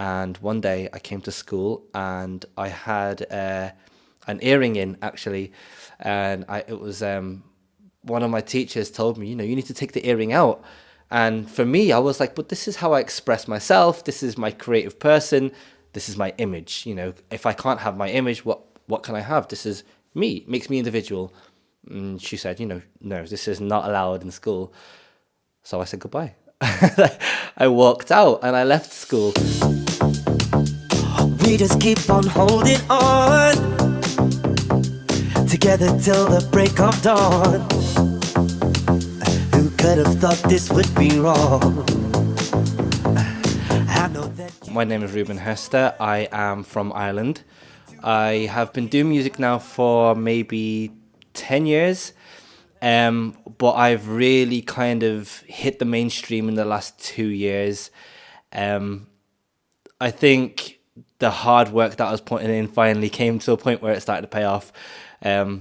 And one day I came to school and I had an earring in, actually. And it was one of my teachers told me, you need to take the earring out. And for me, I was like, but this is how I express myself. This is my creative person. This is my image. If I can't have my image, what can I have? This is me. It makes me individual. And she said, no, this is not allowed in school. So I said goodbye. I walked out and I left school. We just keep on holding on together till the break of dawn. Who could have thought this would be wrong? I know that My name is Reuben Hester. I am from Ireland. I have been doing music now for maybe 10 years. But I've really kind of hit the mainstream in the last 2 years. I think the hard work that I was putting in finally came to a point where it started to pay off.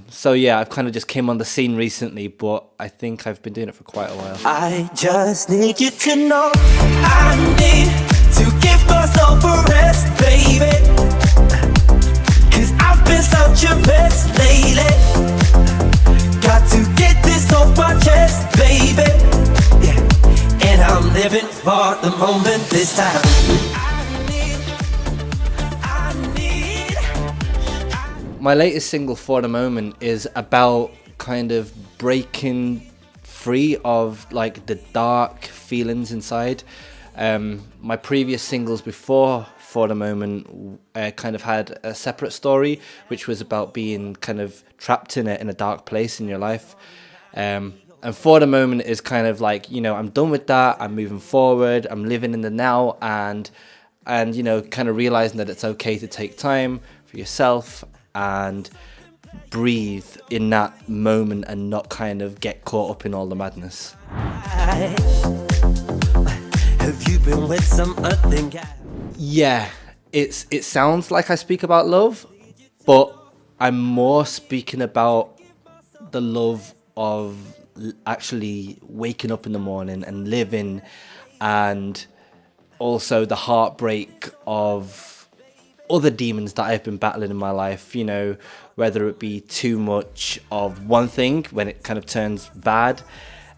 So yeah, I've kind of just came on the scene recently, but I think I've been doing it for quite a while. I just need you to know I need to give myself a rest, baby. 'Cause I've been such a mess lately. Got to get this off my chest, baby. Yeah. And I'm living for the moment this time. My latest single, For the Moment, is about kind of breaking free of like the dark feelings inside. My previous singles before For the Moment kind of had a separate story, which was about being kind of trapped in a dark place in your life. And For the Moment is kind of like, I'm done with that. I'm moving forward. I'm living in the now, and kind of realizing that it's okay to take time for yourself and breathe in that moment and not kind of get caught up in all the madness. Have you been with some other guy? Yeah, it sounds like I speak about love, but I'm more speaking about the love of actually waking up in the morning and living, and also the heartbreak of other demons that I've been battling in my life, whether it be too much of one thing when it kind of turns bad.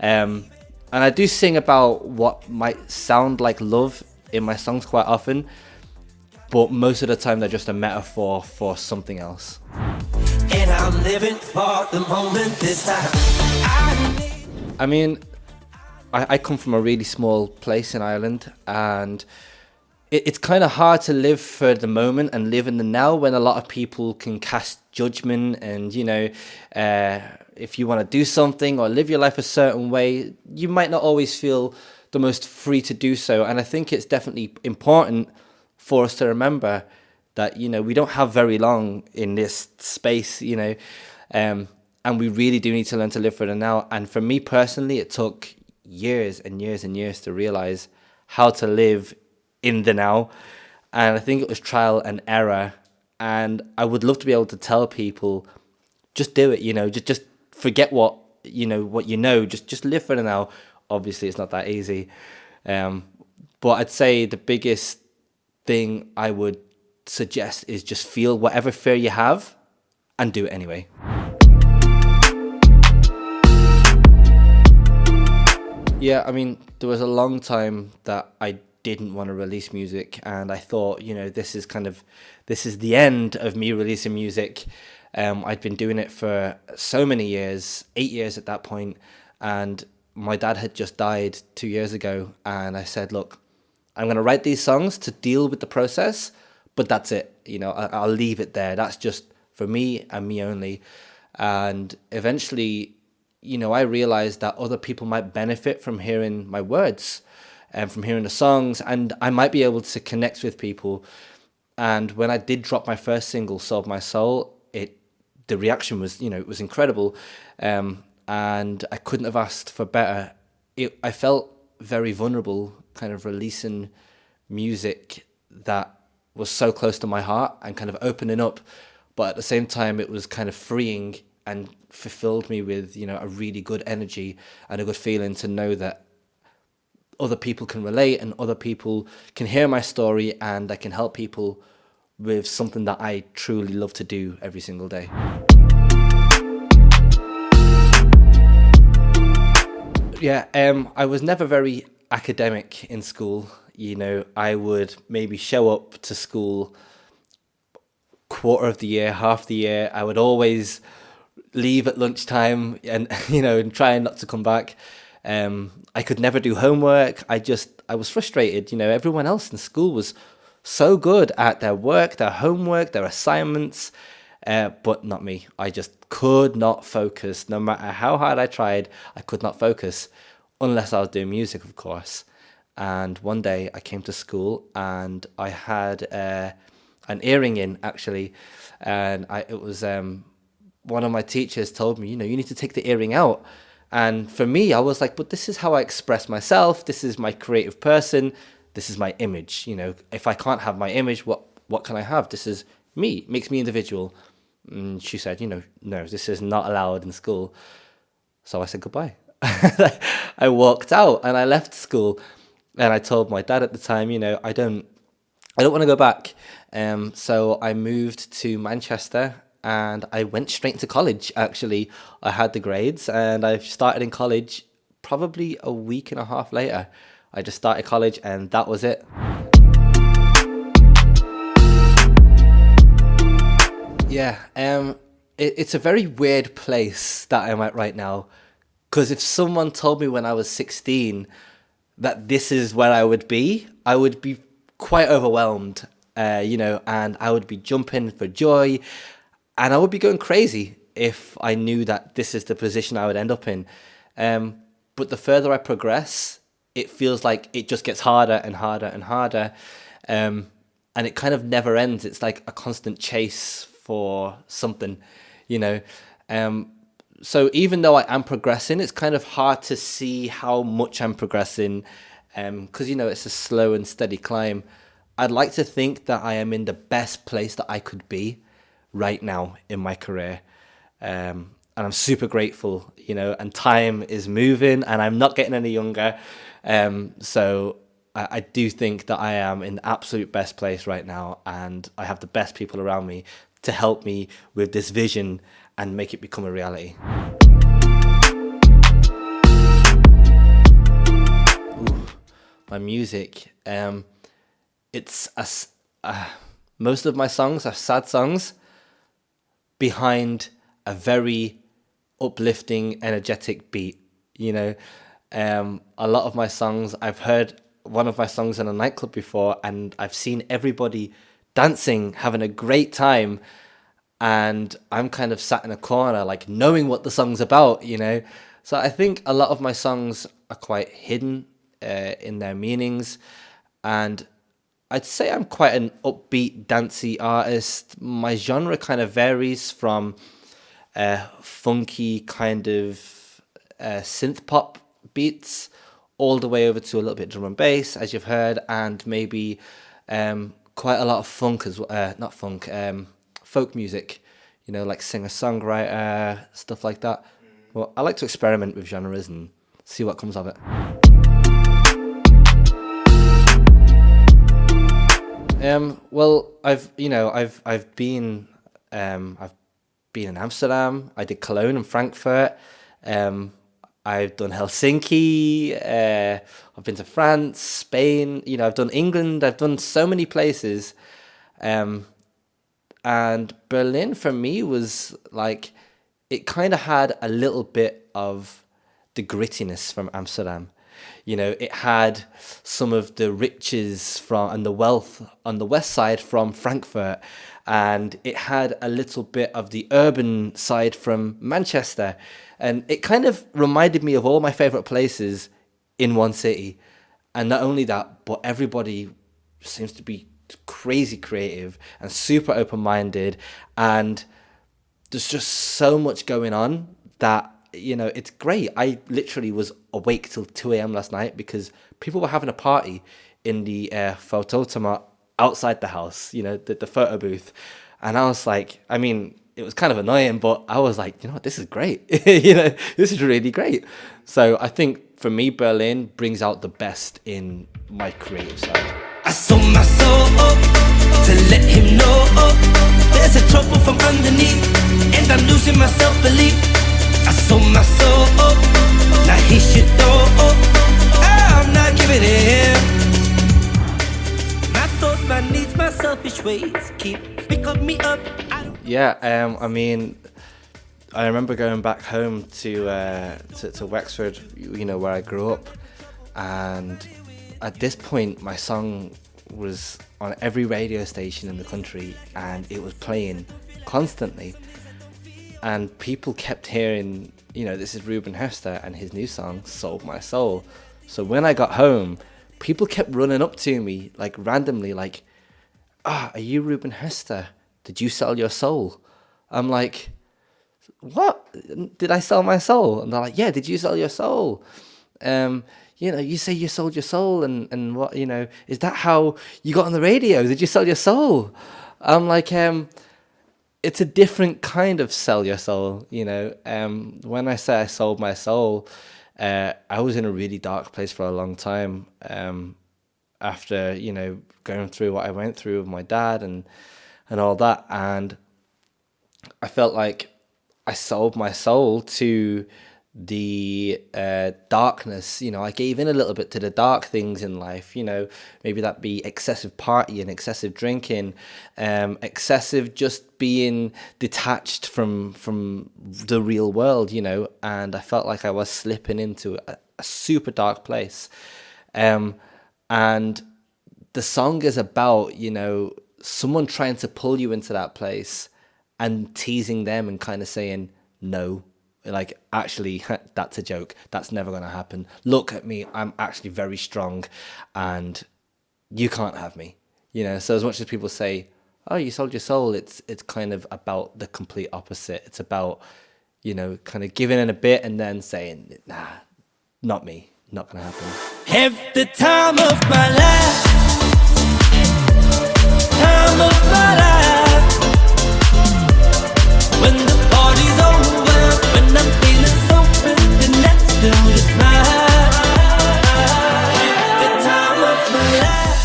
And I do sing about what might sound like love in my songs quite often, but most of the time they're just a metaphor for something else. And I'm living for the moment this time. I mean, I come from a really small place in Ireland, and it's kind of hard to live for the moment and live in the now when a lot of people can cast judgment and, if you want to do something or live your life a certain way, you might not always feel the most free to do so. And I think it's definitely important for us to remember that, we don't have very long in this space, and we really do need to learn to live for the now. And for me personally, it took years and years and years to realize how to live in the now, and I think it was trial and error. And I would love to be able to tell people, just do it, just forget what just live for the now. Obviously it's not that easy, but I'd say the biggest thing I would suggest is just feel whatever fear you have and do it anyway. Yeah, I mean, there was a long time that I didn't want to release music, and I thought, this is the end of me releasing music. I'd been doing it for so many years, 8 years at that point, and my dad had just died 2 years ago, and I said, look, I'm going to write these songs to deal with the process, but that's it. I'll leave it there. That's just for me and me only. And eventually, I realized that other people might benefit from hearing my words and from hearing the songs, and I might be able to connect with people. And when I did drop my first single, Sold My Soul, the reaction was, it was incredible. And I couldn't have asked for better. I felt very vulnerable, kind of releasing music that was so close to my heart and kind of opening up. But at the same time, it was kind of freeing and fulfilled me with, a really good energy and a good feeling to know that other people can relate and other people can hear my story, and I can help people with something that I truly love to do every single day. Yeah, I was never very academic in school. I would maybe show up to school quarter of the year, half the year. I would always leave at lunchtime and and try not to come back. I could never do homework. I was frustrated. Everyone else in school was so good at their work, their homework, their assignments, but not me. I just could not focus. No matter how hard I tried, I could not focus unless I was doing music, of course. And one day I came to school and I had an earring in, actually, and it was one of my teachers told me, you need to take the earring out. And for me, I was like, but this is how I express myself. This is my creative person. This is my image. If I can't have my image, what can I have? This is me. It makes me individual. And she said, no, this is not allowed in school. So I said goodbye. I walked out and I left school. And I told my dad at the time, I don't want to go back. So I moved to Manchester and I went straight into college, actually. I had the grades and I started in college probably a week and a half later. I just started college and that was it. Yeah, it's a very weird place that I'm at right now. Because if someone told me when I was 16 that this is where I would be quite overwhelmed, and I would be jumping for joy and I would be going crazy if I knew that this is the position I would end up in. But the further I progress, it feels like it just gets harder and harder and harder. And it kind of never ends. It's like a constant chase for something, So even though I am progressing, it's kind of hard to see how much I'm progressing because, it's a slow and steady climb. I'd like to think that I am in the best place that I could be right now in my career. And I'm super grateful, and time is moving and I'm not getting any younger. So I do think that I am in the absolute best place right now, and I have the best people around me to help me with this vision and make it become a reality. Ooh, my music. Most of my songs are sad songs behind a very uplifting, energetic beat. A lot of my songs, I've heard one of my songs in a nightclub before, and I've seen everybody dancing, having a great time, and I'm kind of sat in a corner, like knowing what the song's about. So I think a lot of my songs are quite hidden in their meanings, and I'd say I'm quite an upbeat, dancey artist. My genre kind of varies from funky kind of synth pop beats all the way over to a little bit drum and bass, as you've heard, and maybe quite a lot of funk as well. Not funk, folk music, like singer-songwriter, stuff like that. Well, I like to experiment with genres and see what comes of it. Well, I've been in Amsterdam. I did Cologne and Frankfurt. I've done Helsinki. I've been to France, Spain. I've done England. I've done so many places. And Berlin for me was like, it kind of had a little bit of the grittiness from Amsterdam. It had some of the riches and the wealth on the west side from Frankfurt, and it had a little bit of the urban side from Manchester, and it kind of reminded me of all my favorite places in one city. And not only that, but everybody seems to be crazy creative and super open-minded, and there's just so much going on that it's great. I literally was awake till 2 a.m. last night because people were having a party in the phototomat outside the house, the photo booth. And I was like, it was kind of annoying, but I was like, this is great. This is really great. So I think for me, Berlin brings out the best in my creative side. I sold my soul to let him know there's a trouble from underneath, and I'm losing my self-belief. I sold my soul, now he should know I'm not giving it him. My thoughts, my needs, my selfish ways keep picking me up. Yeah, I mean, I remember going back home to Wexford, you know, where I grew up, and at this point my song was on every radio station in the country, and it was playing constantly, and people kept hearing, you know, this is Reuben Hester and his new song Sold My Soul. So when I got home, people kept running up to me like randomly, like, are you Reuben Hester? Did you sell your soul? I'm like, what? Did I sell my soul? And they're like, yeah, did you sell your soul? You know, you say you sold your soul, and what, you know, is that how you got on the radio? Did you sell your soul? I'm like, it's a different kind of sell your soul, you know. When I say I sold my soul, I was in a really dark place for a long time, after, you know, going through what I went through with my dad and all that, and I felt like I sold my soul to the darkness. You know, I gave in a little bit to the dark things in life, you know, maybe that be excessive partying, excessive drinking, excessive just being detached from the real world, you know, and I felt like I was slipping into a super dark place. And the song is about, you know, someone trying to pull you into that place and teasing them and kind of saying, no, like, actually, that's a joke. That's never going to happen. Look at me. I'm actually very strong and you can't have me. You know, so as much as people say, oh, you sold your soul, it's kind of about the complete opposite. It's about, you know, kind of giving in a bit and then saying, nah, not me. Not going to happen. Have the time of my life. Time of my life. When the party's over, when I'm feeling so good, then that's still just mine. Have the time of my life.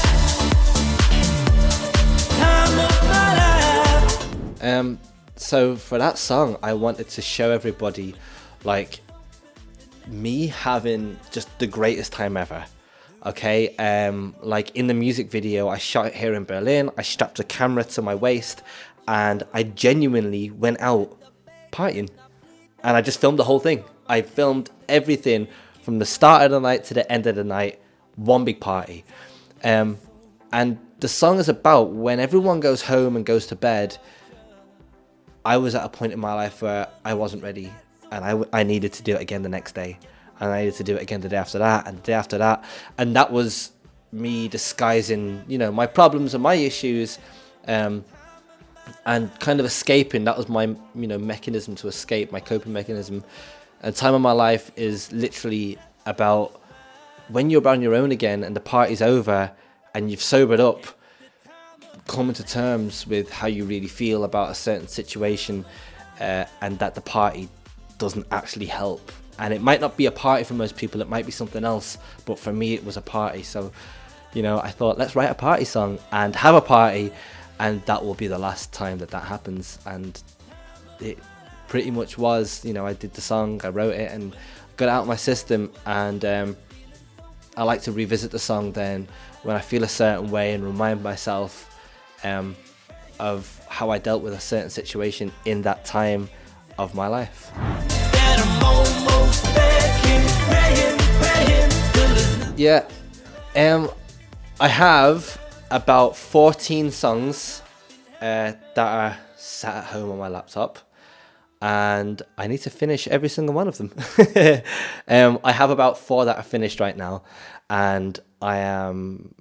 Time of my life. So for that song, I wanted to show everybody, like, me having just the greatest time ever. Okay, like in the music video, I shot it here in Berlin. I strapped a camera to my waist and I genuinely went out partying, and I just filmed the whole thing. I filmed everything from the start of the night to the end of the night, one big party. And the song is about when everyone goes home and goes to bed. I was at a point in my life where I wasn't ready, and I needed to do it again the next day, and I needed to do it again the day after that, and the day after that, and that was me disguising, you know, my problems and my issues, and kind of escaping. That was my, you know, mechanism to escape, my coping mechanism. And time of my life is literally about when you're on your own again and the party's over and you've sobered up, coming to terms with how you really feel about a certain situation, and that the party doesn't actually help. And it might not be a party for most people, it might be something else, but for me it was a party. So, you know, I thought, let's write a party song and have a party, and that will be the last time that happens. And it pretty much was. You know, I did the song, I wrote it and got it out of my system, and I like to revisit the song then when I feel a certain way and remind myself of how I dealt with a certain situation in that time of my life. Yeah, I have about 14 songs that are sat at home on my laptop, and I need to finish every single one of them. I have about 4 that are finished right now, and I am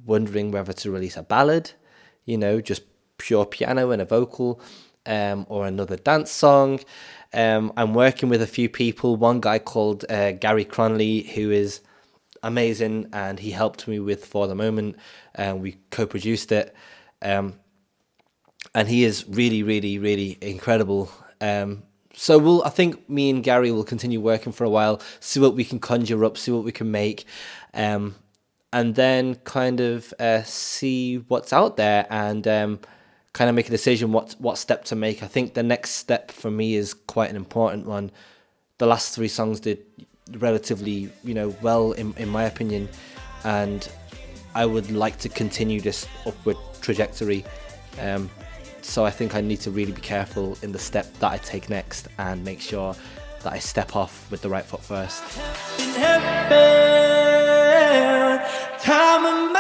wondering whether to release a ballad, you know, just pure piano and a vocal, or another dance song. I'm working with a few people. One guy called Gary Cronley, who is amazing, and he helped me with For the Moment, and we co-produced it, and he is really, really, really incredible. So I think me and Gary will continue working for a while, see what we can conjure up, see what we can make, and then kind of see what's out there, and kind of make a decision what step to make. I think the next step for me is quite an important one. The last 3 songs did relatively, well in my opinion, and I would like to continue this upward trajectory. So I think I need to really be careful in the step that I take next and make sure that I step off with the right foot first. Time